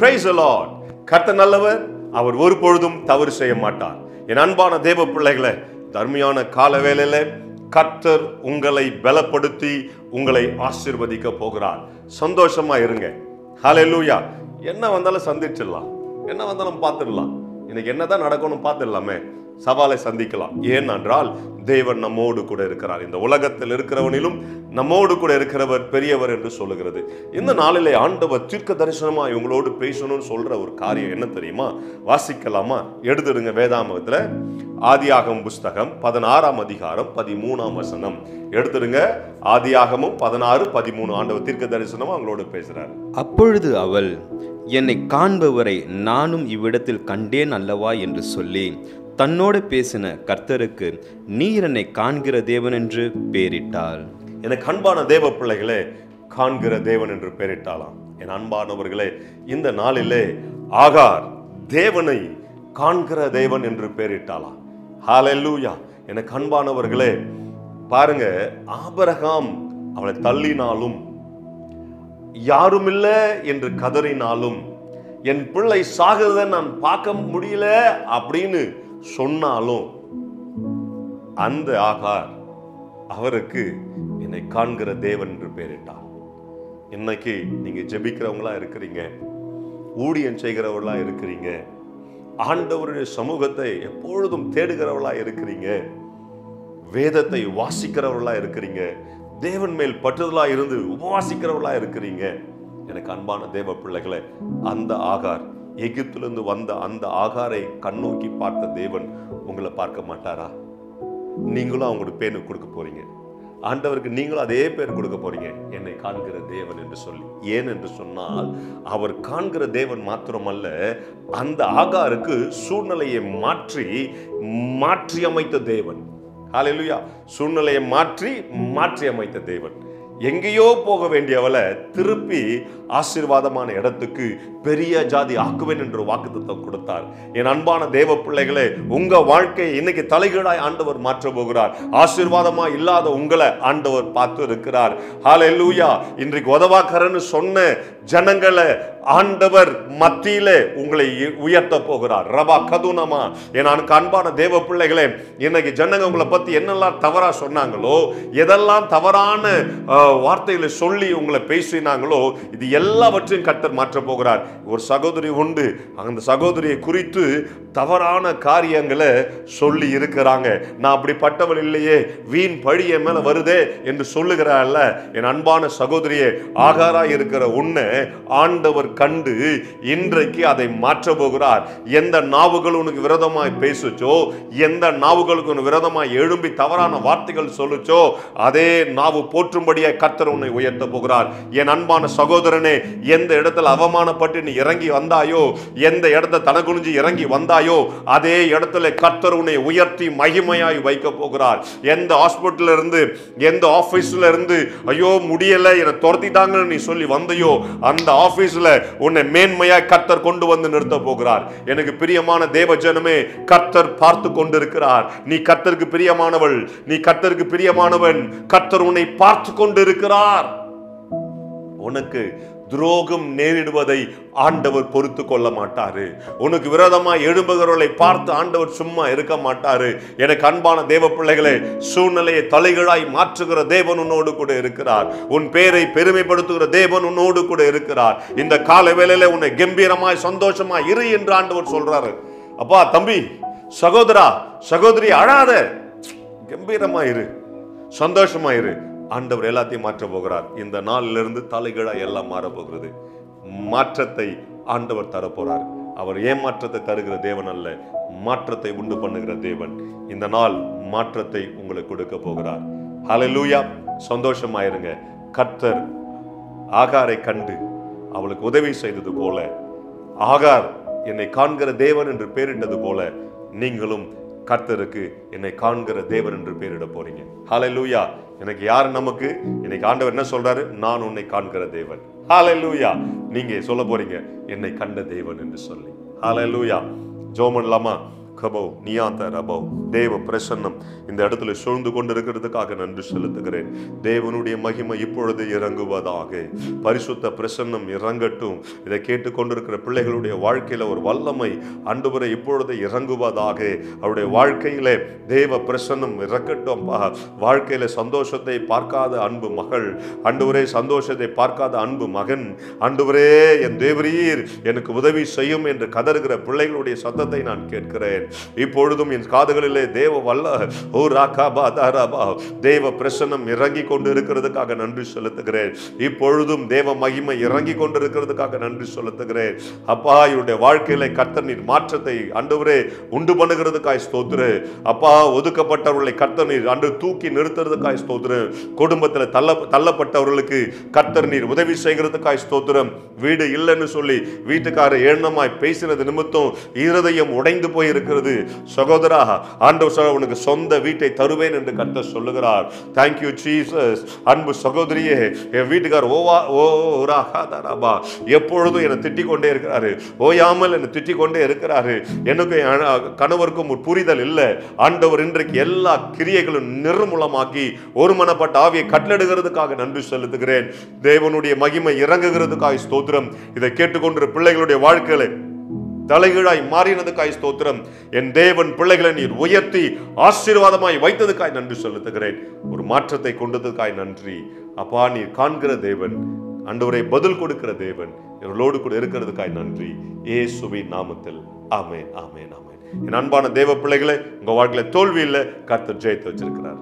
Praise the Lord. கர்த்தர் நல்லவர், அவர் ஒரு பொழுதும் தவறு செய்ய மாட்டார். என் அன்பான தேவ பிள்ளைகளே, தர்மியான கால வேளையில கர்த்தர் உங்களை பலப்படுத்தி உங்களை ஆசீர்வதிக்க போகிறார். சந்தோஷமா இருங்க. ஹல்லேலூயா. என்ன வந்தாலும் சந்திச்சிடலாம், என்ன வந்தாலும் பார்த்துடலாம். இன்னைக்கு என்னதான் நடக்கணும் பார்த்துடலாமே. சவாலை சந்திக்கலாம். ஏனென்றால் தேவன் நம்மோடு கூட இருக்கிறார். இந்த உலகத்தில் இருக்கிறவனிலும் நம்மோடு கூட இருக்கிறவர் பெரியவர் என்று சொல்லுகிறது. இந்த நாளிலே ஆண்டவர் தீர்க்க தரிசனமா இவங்களோடு பேசணும்னு சொல்ற ஒரு காரியம் என்ன தெரியுமா? வாசிக்கலாமா? எடுத்துடுங்க. வேதாகமத்துல ஆதியாகமம் புஸ்தகம் 16ஆம் அதிகாரம் 13ஆம் வசனம் எடுத்துடுங்க. ஆதியாகமம் 16:13 ஆண்டவர் தீர்க்க தரிசனமா அவங்களோடு பேசுறாரு. அப்பொழுது அவள், என்னை காண்பவரை நானும் இவ்விடத்தில் கண்டேன் அல்லவா என்று சொல்லி தன்னோடு பேசின கர்த்தருக்கு நீர் என்னை காண்கிற தேவன் என்று பெயரிட்டாள். எனக்கு அன்பான தேவ பிள்ளைகளே, காண்கிற தேவன் என்று பெயரிட்டாளாம். என் அன்பானவர்களே, இந்த நாளிலே ஆகார் தேவனை காண்கிற தேவன் என்று பெயரிட்டாளாம். ஹல்லேலூயா. எனக்கு அன்பானவர்களே, பாருங்க, ஆபிரகாம் அவளை தள்ளினாலும், யாருமில்லை என்று கதறினாலும், என் பிள்ளை சாகிறத நான் பார்க்க முடியல அப்படின்னு சொன்னாலும், அந்த ஆகார் அவருக்கு என்னை காண்கிற தேவன் என்று பெயரிட்டார். இன்னைக்கு நீங்க ஜெபிக்கிறவங்களா இருக்கிறீங்க, ஊழியம் செய்கிறவர்களா இருக்கிறீங்க, ஆண்டவருடைய சமூகத்தை எப்பொழுதும் தேடுகிறவர்களா இருக்கிறீங்க, வேதத்தை வாசிக்கிறவர்களா இருக்கிறீங்க, தேவன் மேல் பற்றுதலா இருந்து உபவாசிக்கிறவர்களா இருக்கிறீங்க. எனக்கு அன்பான தேவ பிள்ளைகளே, அந்த ஆகார், எகிப்திலிருந்து வந்த அந்த ஆகாரை கண்ணோக்கி பார்த்த தேவன் உங்களை பார்க்க மாட்டாரா? நீங்களும் அவங்களோட பேர் கொடுக்க போறீங்க. ஆண்டவருக்கு நீங்களும் அதே பேர் கொடுக்க போறீங்க, என்னை காண்கிற தேவன் என்று சொல்லி. ஏன் என்று சொன்னால், அவர் காண்கிற தேவன் மாத்திரமல்ல, அந்த ஆகாருக்கு சூழ்நிலையை மாற்றி அமைத்த தேவன். ஹல்லேலூயா. சூழ்நிலையை மாற்றி அமைத்த தேவன். எங்கேயோ போக வேண்டியவளை திருப்பி ஆசீர்வாதமான இடத்துக்கு பெரிய ஜாதி ஆக்குவேன் என்று வாக்குத்தத்தம் கொடுத்தார். என் அன்பான தேவ பிள்ளைகளே, உங்க வாழ்க்கையை இன்னைக்கு தலைகீழாய் ஆண்டவர் மாற்ற போகிறார். ஆசீர்வாதமா இல்லாத உங்களை ஆண்டவர் பார்த்து இருக்கிறார். ஹல்லேலூயா. இன்றைக்கு உதவாக்கரன்னு சொன்ன ஜனங்களை ஆண்டவர் மத்தியிலே உங்களை உயர்த்த போகிறார். ரபா கதுனமா. என் அன்பான தேவ பிள்ளைகளே, இன்னைக்கு ஜனங்க உங்களை பத்தி என்னெல்லாம் தவறா சொன்னாங்களோ, எதெல்லாம் தவறான வார்த்தைகளை சொல்லி உங்களை பேசினாங்களோ, இது எல்லாவற்றையும் கர்த்தர் மாற்ற போகிறார். ஒரு சகோதரி உண்டு, அந்த சகோதரியை குறித்து தவறான காரியங்களை சொல்லி இருக்கிறாங்க. நான் அப்படிப்பட்டவள் இல்லையே, வீண் பழி என் மேல வருதே என்று சொல்லுகிறாள். என் அன்பான சகோதரியே, ஆகாரா இருக்கிற உன்னை ஆண்டவர் கண்டு இன்றைக்கு அதை மாற்ற போகிறார். எந்த நாவுகள் உனக்கு விரோதமாய் பேசுச்சோ, எந்த நாவுகளுக்கு உனக்கு விரோதமாய் எழும்பி தவறான வார்த்தைகள் சொல்லுச்சோ, அதே நாவு போற்றும்படியாய் கர்த்தர் உன்னை உயர்த்த போகிறார். என் அன்பான சகோதரனே, எந்த இடத்துல அவமானப்பட்டு நீ இறங்கி வந்தாயோ, எந்த இடத்துல தனக்குனிஞ்சு இறங்கி வந்தாயோ, அதே இடத்துல கர்த்தர் உன்னை உயர்த்தி மகிமையாய் வைக்க போகிறார். எந்த ஹாஸ்பிட்டல்ல இருந்து, எந்த ஆபீஸ்ல இருந்து ஐயோ முடியல என துரத்திட்டாங்கன்னு நீ சொல்லி வந்தையோ, அந்த ஆபீஸ்ல உன்னை மேன்மையாய் கர்த்தர் கொண்டு வந்து நிறுத்த போகிறார். எனக்கு பிரியமான தேவ ஜனமே, கர்த்தர் பார்த்து கொண்டிருக்கிறார். நீ கர்த்தருக்கு பிரியமானவள், நீ கர்த்தருக்கு பிரியமானவன். கர்த்தர் உன்னை பார்த்து கொண்டிருக்கிறார். உனக்கு துரோகம் நேரிடுவதை ஆண்டவர் பொறுத்து கொள்ள மாட்டாரு. உனக்கு விரோதமாய் எழும்புகிறவர்களை பார்த்து ஆண்டவர் சும்மா இருக்க மாட்டாரு. எனக்கு அன்பான தேவ பிள்ளைகளே, சூழ்நிலையை தலைகளாய் மாற்றுகிற தேவன் உன்னோடு கூட இருக்கிறார். உன் பேரை பெருமைப்படுத்துகிற தேவன் உன்னோடு கூட இருக்கிறார். இந்த கால வேளையில உன்னை கம்பீரமாய் சந்தோஷமாய் இரு என்று ஆண்டவர் சொல்றாரு. அப்பா, தம்பி, சகோதரா, சகோதரி, அழாத, கம்பீரமா இரு, சந்தோஷமா இரு. ஆண்டவர் எல்லாத்தையும் மாற்ற போகிறார். இந்த நாளிலிருந்து தலைகீழா எல்லாம் மாற போகிறது. மாற்றத்தை ஆண்டவர் தரப்போறார். அவர் ஏமாற்றத்தை தருகிற தேவன் அல்ல, மாற்றத்தை உண்டு பண்ணுகிற தேவன். இந்த நாள் மாற்றத்தை உங்களுக்கு கொடுக்க போகிறார். ஹல்லேலூயா. சந்தோஷமாயிருங்க. கர்த்தர் ஆகாரை கண்டு அவளுக்கு உதவி செய்தது போல, ஆகார் என்னை காண்கிற தேவன் என்று பெயரிட்டது போல, நீங்களும் கர்த்தருக்கு என்னை காண்கிற தேவன் என்று பெயரிட போறீங்க. ஹல்லேலூயா. எனக்கு யார் நமக்கு இன்னைக்கு ஆண்டவர் என்ன சொல்றாரு? நான் உன்னை காண்கிற தேவன். ஹல்லேலூயா. நீங்க சொல்ல போறீங்க, என்னை கண்ட தேவன் என்று சொல்லி. ஹல்லேலூயா. ஜெபம் பண்ணலாமா? கபோ நியாந்த ரபோ. தேவ பிரசன்னம் இந்த இடத்துல சூழ்ந்து கொண்டிருக்கிறதுக்காக நன்றி செலுத்துகிறேன். தேவனுடைய மகிமை இப்பொழுது இறங்குவதாக. பரிசுத்த பிரசன்னம் இறங்கட்டும். இதை கேட்டுக்கொண்டிருக்கிற பிள்ளைகளுடைய வாழ்க்கையில ஒரு வல்லமை ஆண்டவரே இப்பொழுது இறங்குவதாக. அவருடைய வாழ்க்கையில தேவ பிரசன்னம் இறக்கட்டும். வாழ்க்கையில சந்தோஷத்தை பார்க்காத அன்பு மகள், ஆண்டவரே சந்தோஷத்தை பார்க்காத அன்பு மகன், ஆண்டவரே என் தேவரீர் எனக்கு உதவி செய்யும் என்று கதறுகிற பிள்ளைகளுடைய சத்தத்தை நான் கேட்கிறேன். இப்பொழுதும் என் காதுகளிலே தேவ வல்ல ஓ ராகாபா தாராபா தேவ பிரசன்னம் இறங்கி கொண்டு இருக்கிறதுக்காக நன்றி செலுத்துகிறேன். இப்பொழுதும் தேவ மகிமை இறங்கி கொண்டு இருக்கிறதுக்காக நன்றி செலுத்துகிறேன். அப்பா இவருடைய வாழ்க்கையில கர்த்தர் நீர் மாற்றத்தை ஆண்டவரே உண்டு பண்ணுகிறதுக்காய் ஸ்தோத்திர. அப்பா ஒதுக்கப்பட்டவர்களை கர்த்தர் நீர் அன்று தூக்கி நிறுத்துறதுக்காய் ஸ்தோத்திரம். குடும்பத்தில் தள்ளப்பட்டவர்களுக்கு கர்த்தர் நீர் உதவி செய்கிறதுக்காய் ஸ்தோத்திரம். வீடு இல்லைன்னு சொல்லி வீட்டுக்காரர் ஏளனமாய் பேசினது நிமித்தம் இருதயம் உடைந்து போயிருக்கிறது. சகோதரா, ஆண்டவர் உனக்கு சொந்த வீட்டை தருவேன் என்று கர்த்தர் சொல்லுகிறார். Thank you Jesus. அன்பு சகோதரியே, என் வீட்டுக்காரர் எப்பொழுதும் என்னை திட்டிக் கொண்டே இருக்கிறாரு, ஓயாமல் என்னை திட்டிக் கொண்டே இருக்கிறாரு. எனக்கு கணவருக்கும் ஒரு புரிதல் இல்லை. ஆண்டவர் இன்றைக்கு எல்லா கிரியைகளும் நிர்மூலமாக்கி ஒரு மனப்பட்ட ஆவியை கட்டளிடுகிறதுக்காக நன்றி செலுத்துகிறேன். தேவனுடைய மகிமை இறங்குகிறதுக்காக ஸ்தோத்திரம். இதை கேட்டுக்கொண்ட பிள்ளைகளுடைய வாழ்க்கையில தலைகீழாய் மாறினதுக்காய் ஸ்தோத்திரம். என் தேவன் பிள்ளைகளை நீர் உயர்த்தி ஆசீர்வாதமாய் வைத்ததுக்காய் நன்றி செலுத்துகிறேன். ஒரு மாற்றத்தை கொண்டதுக்காய் நன்றி. அப்பா நீர் காண்கிற தேவன், ஆண்டவரே பதில் கொடுக்கிற தேவன், இவர்களோடு கூட இருக்கிறதுக்காய் நன்றி. இயேசுவின் நாமத்தில் ஆமென், ஆமென், ஆமென். என் அன்பான தேவ பிள்ளைகளை, உங்க வாழ்க்கையில தோல்வி இல்லை, கர்த்தர் ஜெயித்து வச்சிருக்கிறார்.